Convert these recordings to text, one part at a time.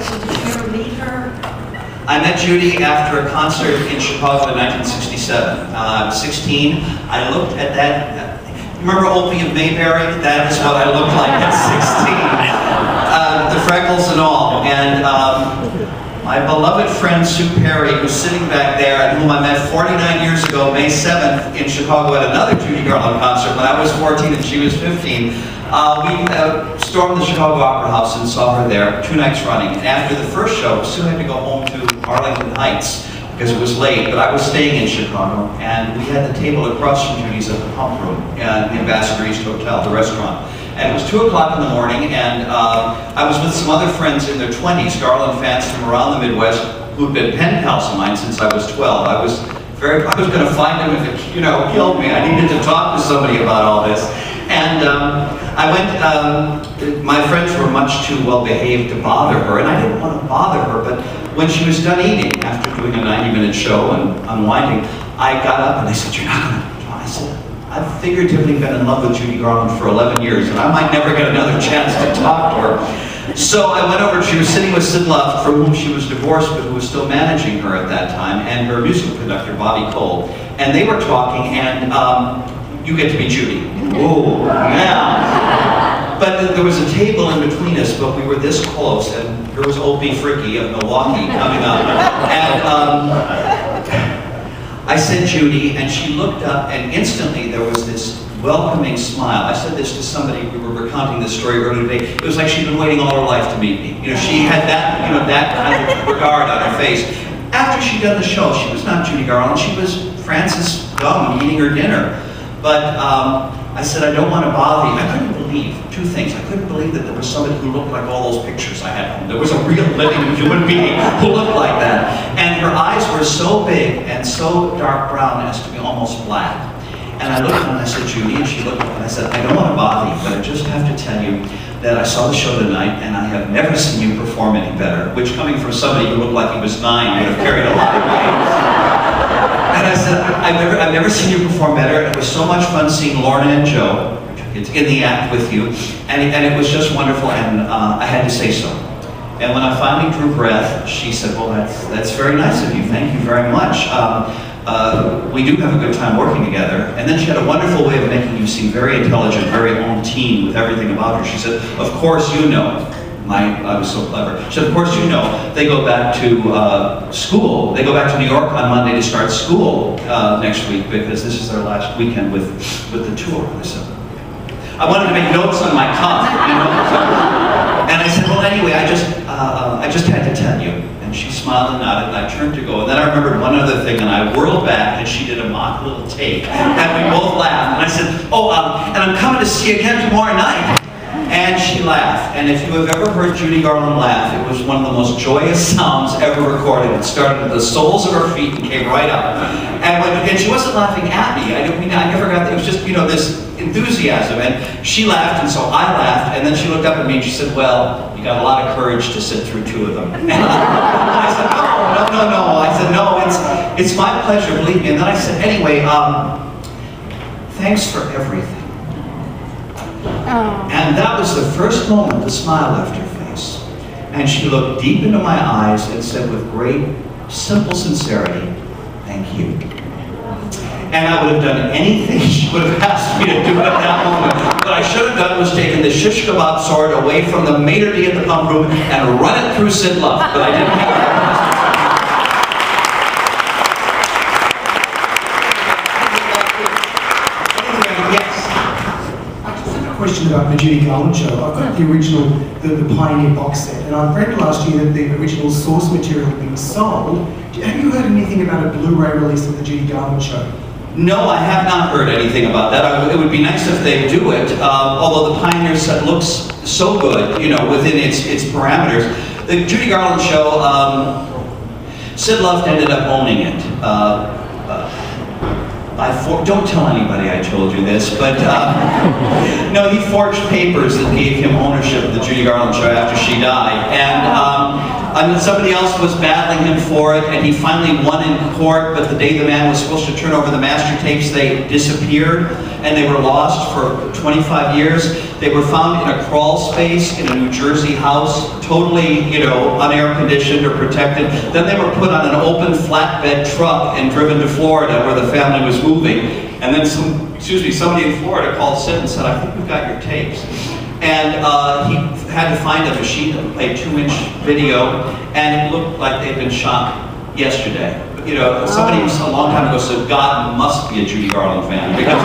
So did you ever meet her? I met Judy after a concert in Chicago in 1967. 16. I looked at that. Remember Opie of Mayberry? That is what I looked like at 16. The freckles and all. And my beloved friend Sue Perry, who's sitting back there, and whom I met 49 years ago, May 7th, in Chicago at another Judy Garland concert when I was 14 and she was 15. We stormed the Chicago Opera House and saw her there 2 nights running. And after the first show, Sue had to go home to Arlington Heights because it was late, but I was staying in Chicago, and we had the table across from Judy's at the Pump Room at the Ambassador East Hotel, the restaurant. And it was 2 o'clock in the morning, and I was with some other friends in their 20s, Garland fans from around the Midwest, who'd been pen pals of mine since I was 12. I was going to find them if it, killed me. I needed to talk to somebody about all this. And I went, my friends were much too well behaved to bother her, and I didn't want to bother her, but when she was done eating, after doing a 90-minute show and unwinding, I got up and I said, "You're not going to," I said, "I've figuratively been in love with Judy Garland for 11 years, and I might never get another chance to talk to her." So I went over, she was sitting with Sid Luft, from whom she was divorced, but who was still managing her at that time, and her musical conductor, Bobby Cole. And they were talking, and you get to meet Judy. Whoa, yeah. But there was a table in between us, but we were this close, and there was old B. Fricke of Milwaukee coming up. And I said, "Judy," and she looked up, and instantly there was this welcoming smile. I said this to somebody, we were recounting this story earlier today. It was like she'd been waiting all her life to meet me. She had that, that kind of regard on her face. After she'd done the show, she was not Judy Garland, she was Frances Gum eating her dinner. But I said, "I don't want to bother you." I couldn't believe 2 things. I couldn't believe that there was somebody who looked like all those pictures I had home. There was a real living human being who looked like that. And her eyes were so big and so dark brown as to be almost black. And I looked at her and I said, "Judy," and she looked up and I said, "I don't want to bother you, but I just have to tell you that I saw the show tonight and I have never seen you perform any better," which, coming from somebody who looked like he was 9, would have carried a lot of weight. And I said, I've never seen you perform better. It was so much fun seeing Lorna and Joe in the act with you, and it was just wonderful, and I had to say so. And when I finally drew breath, she said, "Well, that's very nice of you. Thank you very much. We do have a good time working together." And then she had a wonderful way of making you seem very intelligent, very on teen with everything about her. She said, "Of course you know." I was so clever. She said, "Of course you know, they go back to school. They go back to New York on Monday to start school next week because this is their last weekend with the tour." I said, I wanted to make notes on my cuff, and I said, "Well, anyway, I just had to tell you." And she smiled and nodded, and I turned to go. And then I remembered one other thing, and I whirled back, and she did a mock little take, and we both laughed. And I said, "Oh, and I'm coming to see you again tomorrow night." And she laughed. And if you have ever heard Judy Garland laugh, it was one of the most joyous sounds ever recorded. It started at the soles of her feet and came right up. And she wasn't laughing at me. I never got that. It was just, this enthusiasm. And she laughed, and so I laughed. And then she looked up at me and she said, "Well, you got a lot of courage to sit through 2 of them." And I said, no. I said, "No, it's my pleasure, believe me." And then I said, "Anyway, thanks for everything." And that was the first moment the smile left her face. And she looked deep into my eyes and said with great, simple sincerity, "Thank you." And I would have done anything she would have asked me to do at that moment. What I should have done was taken the shish kebab sword away from the maitre d' at the Pump Room and run it through Sid Luft, but I didn't have that. Question about the Judy Garland show. I've got the original, the Pioneer box set, and I read last year that the original source material had been sold. Have you heard anything about a Blu-ray release of the Judy Garland show? No, I have not heard anything about that. It would be nice if they do it, although the Pioneer set looks so good, within its parameters. The Judy Garland show, Sid Luft ended up owning it. Don't tell anybody I told you this, but no, he forged papers that gave him ownership of the Judy Garland show after she died, and And somebody else was battling him for it, and he finally won in court, but the day the man was supposed to turn over the master tapes, they disappeared, and they were lost for 25 years. They were found in a crawl space in a New Jersey house, totally, unair conditioned or protected. Then they were put on an open flatbed truck and driven to Florida where the family was moving. And then somebody in Florida called Sid and said, "I think we've got your tapes." And he had to find a machine that played 2-inch video, and it looked like they'd been shot yesterday. Somebody a long time ago said, "God must be a Judy Garland fan," because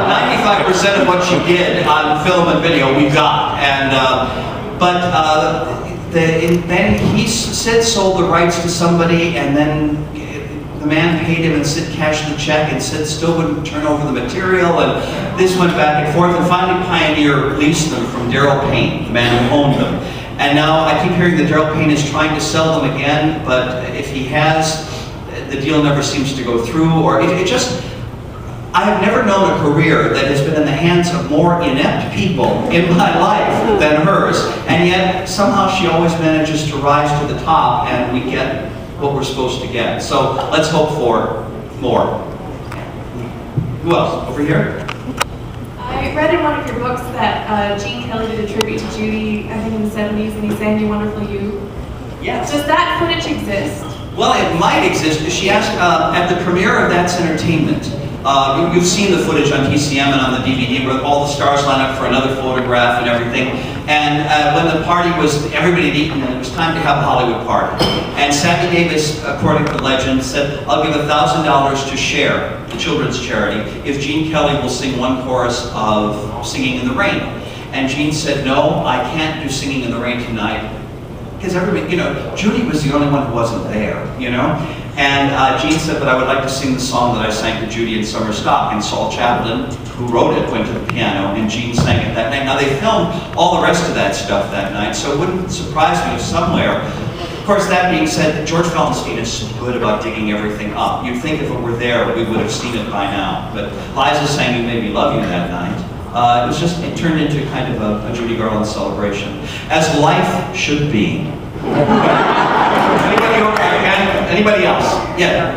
95% of what she did on film and video we got. And then Sid sold the rights to somebody, and then the man paid him, and Sid cashed the check, and Sid still wouldn't turn over the material, and this went back and forth, and finally Pioneer leased them from Daryl Payne, the man who owned them. And now I keep hearing that Daryl Payne is trying to sell them again, but if he has, the deal never seems to go through, or I have never known a career that has been in the hands of more inept people in my life than hers, and yet somehow she always manages to rise to the top, and we get what we're supposed to get. So let's hope for more. Who else? Over here? I read in one of your books that Gene Kelly did a tribute to Judy, I think in the 70s, and he sang You Wonderful You. Yes. Does that footage exist? Well, it might exist. She asked at the premiere of That's Entertainment. You've seen the footage on TCM and on the DVD where all the stars line up for another photograph and everything. And when the party was, everybody had eaten and it was time to have a Hollywood party. And Sammy Davis, according to legend, said, "I'll give $1,000 to Share, the children's charity, if Gene Kelly will sing one chorus of Singing in the Rain." And Gene said, "No, I can't do Singing in the Rain tonight." Because everybody, Judy was the only one who wasn't there, And Gene said, "But I would like to sing the song that I sang to Judy in summer stock." And Saul Chaplin, who wrote it, went to the piano, and Gene sang it that night. Now, they filmed all the rest of that stuff that night, so it wouldn't surprise me if somewhere. Of course, that being said, George Felsenstein is so good about digging everything up. You'd think if it were there, we would have seen it by now. But Liza sang You Made Me Love You that night. It turned into kind of a Judy Garland celebration, as life should be. Anybody else? Yeah.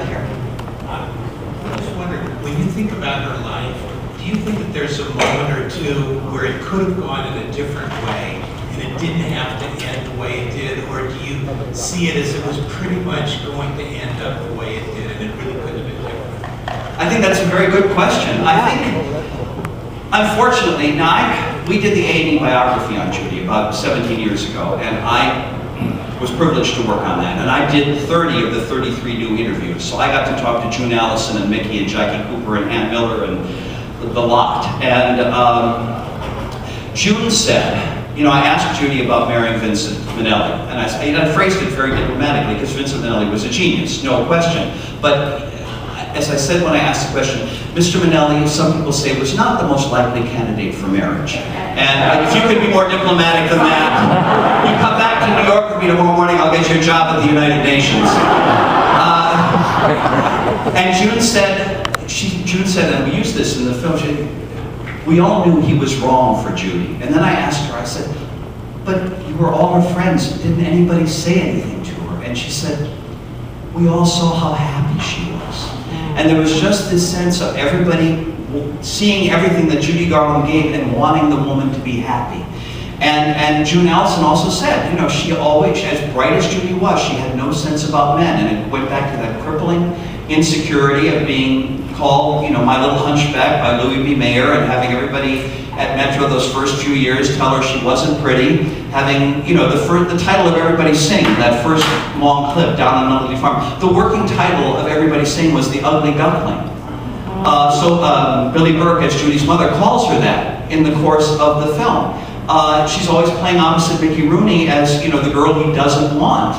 I was wondering, when you think about her life, do you think that there's a moment or two where it could have gone in a different way and it didn't have to end the way it did, or do you see it as it was pretty much going to end up the way it did and it really couldn't have been different? I think that's a very good question. I think, unfortunately, we did the A&E biography on Judy about 17 years ago, and I was privileged to work on that. And I did 30 of the 33 new interviews. So I got to talk to June Allison and Mickey and Jackie Cooper and Ann Miller and the lot. And June said, I asked Judy about marrying Vincent Minnelli. And I phrased it very diplomatically because Vincent Minnelli was a genius, no question. But as I said when I asked the question, Mr. Minnelli, some people say, was not the most likely candidate for marriage. And if you could be more diplomatic than that, you come back to New York with me tomorrow morning, I'll get you a job at the United Nations. And June said, and we used this in the film, we all knew he was wrong for Judy. And then I asked her, I said, but you were all her friends, didn't anybody say anything to her? And she said, we all saw how happy she was. And there was just this sense of everybody seeing everything that Judy Garland gave and wanting the woman to be happy. And June Allison also said, she always, as bright as Judy was, she had no sense about men. And it went back to that crippling insecurity of being called, my little hunchback by Louis B. Mayer, and having everybody at Metro those first few years tell her she wasn't pretty, having, the title of Everybody Sing, that first long clip down on Ugly Farm. The working title of Everybody Sing was The Ugly Duckling. So Billy Burke, as Judy's mother, calls her that in the course of the film. She's always playing opposite Mickey Rooney as, the girl he doesn't want.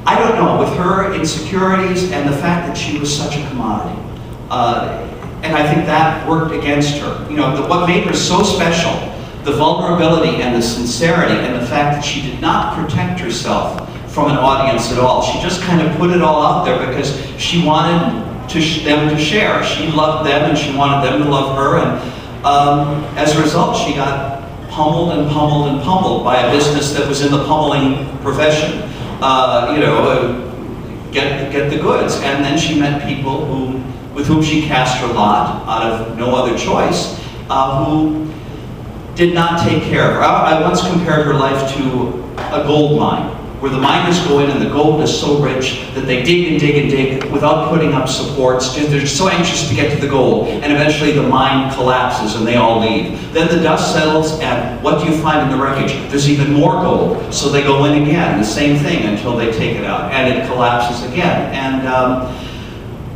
I don't know, with her insecurities and the fact that she was such a commodity. And I think that worked against her. What made her so special, the vulnerability and the sincerity and the fact that she did not protect herself from an audience at all. She just kind of put it all out there because she wanted them to share. She loved them and she wanted them to love her. And as a result, she got pummeled and pummeled and pummeled by a business that was in the pummeling profession. Get the goods. And then she met people with whom she cast her lot out of no other choice, who did not take care of her. I once compared her life to a gold mine, where the miners go in and the gold is so rich that they dig and dig and dig without putting up supports. They're so anxious to get to the gold, and eventually the mine collapses and they all leave. Then the dust settles, and what do you find in the wreckage? There's even more gold. So they go in again, the same thing, until they take it out, and it collapses again. And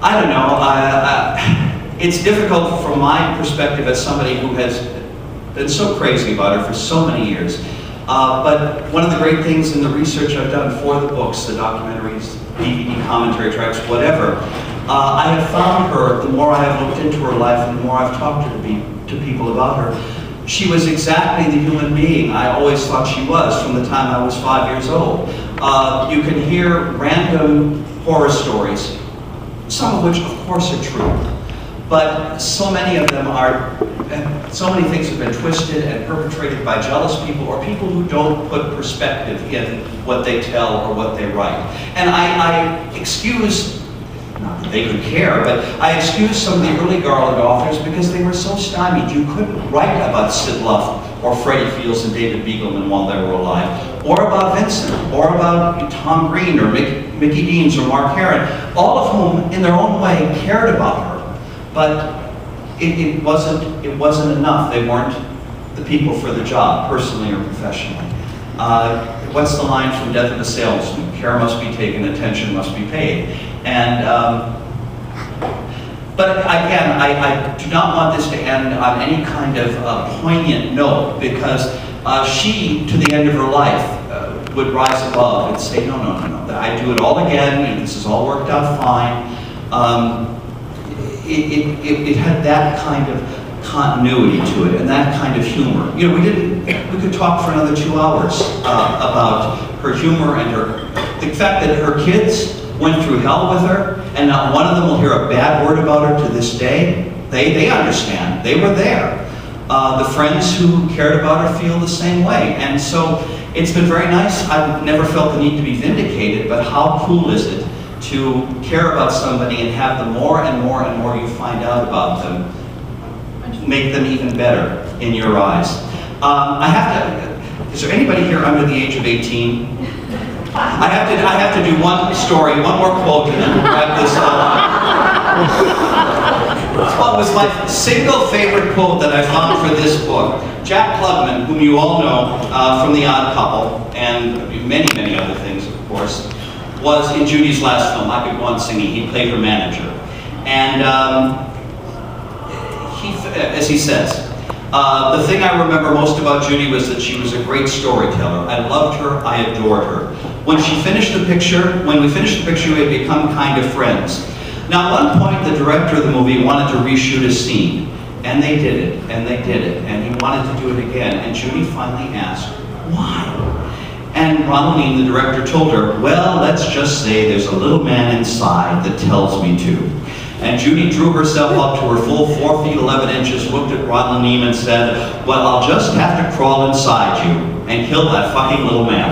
I don't know, it's difficult from my perspective as somebody who has been so crazy about her for so many years. But one of the great things in the research I've done for the books, the documentaries, DVD commentary tracks, whatever, I have found her, the more I have looked into her life and the more I've talked to people about her, she was exactly the human being I always thought she was from the time I was 5 years old. You can hear random horror stories, some of which of course are true, but so many of them are, so many things have been twisted and perpetrated by jealous people or people who don't put perspective in what they tell or what they write. And I excuse, not that they could care, but I excuse some of the early Garland authors because they were so stymied. You couldn't write about Sid Luft or Freddie Fields and David Beagleman while they were alive, or about Vincent, or about Tom Green or Mickey Deans or Mark Herron, all of whom in their own way cared about her. But it wasn't enough. They weren't the people for the job, personally or professionally. What's the line from Death of a Salesman? Care must be taken, attention must be paid. And but again, I do not want this to end on any kind of poignant note, because she, to the end of her life, would rise above and say, no, I do it all again. This is all worked out fine. It had that kind of continuity to it and that kind of humor. You know, we could talk for another 2 hours about her humor and the fact that her kids went through hell with her, and not one of them will hear a bad word about her to this day. They understand. They were there. The friends who cared about her feel the same way. And so it's been very nice. I've never felt the need to be vindicated, but how cool is it to care about somebody and have the more and more and more you find out about them, make them even better in your eyes. Is there anybody here under the age of 18? I have to do one story, one more quote, and then wrap this up. What was my single favorite quote that I found for this book? Jack Klugman, whom you all know from The Odd Couple, and many, many other things, of course, was in Judy's last film, I Could Go On Singing. He played her manager. And as he says, the thing I remember most about Judy was that she was a great storyteller. I loved her, I adored her. When we finished the picture, we had become kind of friends. Now, at one point, the director of the movie wanted to reshoot a scene, and they did it, and they did it, and he wanted to do it again, and Judy finally asked, why? And Ronaldine, the director, told her, well, let's just say there's a little man inside that tells me to. And Judy drew herself up to her full 4 feet 11 inches, looked at Ronaldine and said, well, I'll just have to crawl inside you and kill that fucking little man.